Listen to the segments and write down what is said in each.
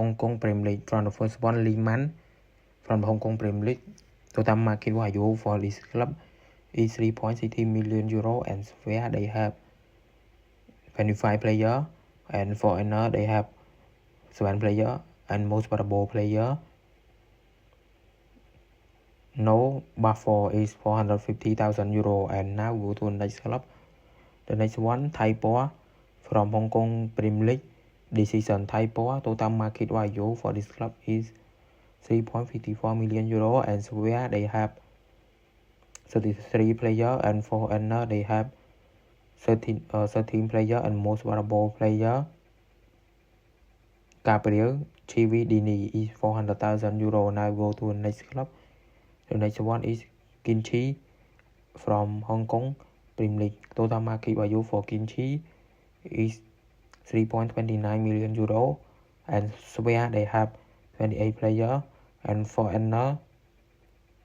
Hong Kong Premier League from the first one Lehman from the Hong Kong Premier League. Total market value for this club is 3.60 million euro, and where they have 25 players, and foreigner they have 7 players, and most valuable player no Buffalo is 450,000 euro. And now go to the next club. The next one, Taipo from Hong Kong Premier League. This season, Taipo total market value for this club is 3.54 million euro, and where they have 33 players, and foreigner they have 13 players, and most valuable player Gabriel Chividini is 400,000 euro. Now go to the next club. The next one is Kinchi from Hong Kong Premier League. Total market value for Kinchi is 3.29 million euro, and where they have 28 players, and foreigner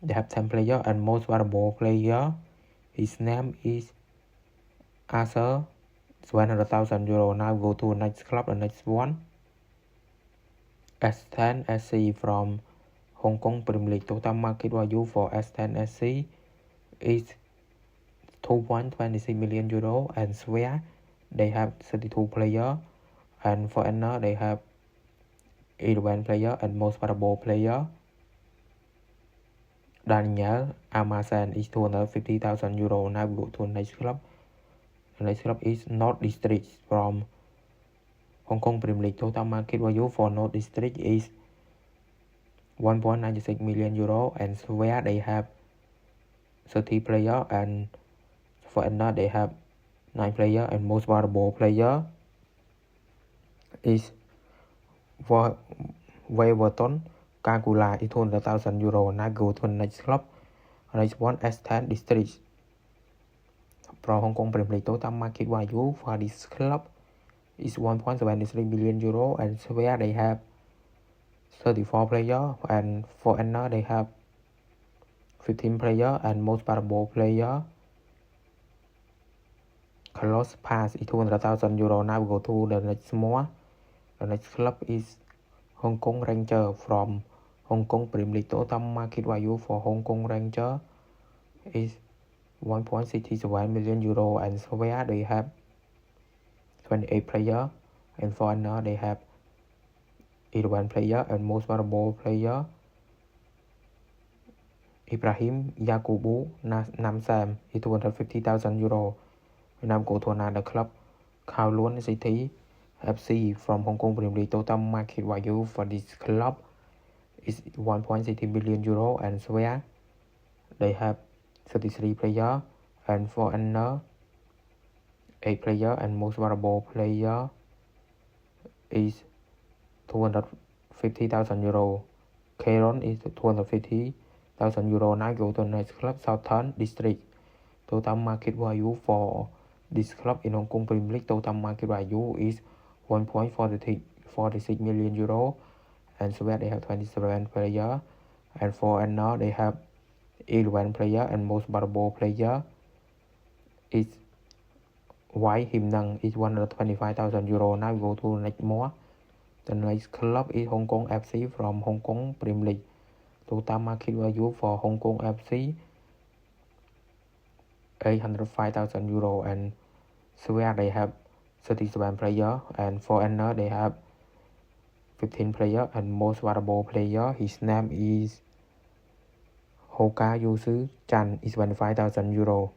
they have 10 players, and most valuable player his name is Arthur, 100,000 euro. Now go to the next club. The next one, S10 SC from Hong Kong Premier League. Total market value for S10 SC is 2.26 million euro, and where they have 32 players, and foreigner they have 11 players, and most valuable player Daniel Amasan is 250,000 euro. Now go to the next club. The next club is North District from Hong Kong Premier League. Total market value for North District is 1.96 million euro, and where they have 30 players, and foreigner they have 9 players, and most valuable player is Weverton Kagula is 200,000 euro. Now go to the next club. Next one, S10 District from Hong Kong Premier League. Total market value for this club is 1.73 million euro, and where they have 34 players, and foreigner they have 15 players, and most valuable player Carlos Paz is 200,000 euro. Now go to the next one. The next club is Hong Kong Ranger from Hong Kong Premier League. Total market value for Hong Kong Ranger is 1.67 million euro, and where they have 28 players, and foreigner they have 11 players, and most valuable player Ibrahim Yakubu Namsam is 250,000 euro. Now go to another club, Kowloon City FC from Hong Kong Premier League. Total market value for this club is 1.60 billion euro, and where they have 33 players, and foreigner 8 players, and most valuable player is 250,000 euro. Kairon is 250,000 euro. Now go to the next club, Southern District. Total market value for this club in Hong Kong Premier League. Total market value is 1.46 million euro, and where they have 27 players, and foreigner they have 11 players, and most valuable player is Wai Him Nang is 125,000 euro. Now go to the next more. The next club is Hong Kong FC from Hong Kong Premier League. Total market value for Hong Kong FC 805,000 euro, and where they have 37 players, and foreigner they have 15 players, and most valuable player his name is Hoka Yusu Chan is 25,000 euro.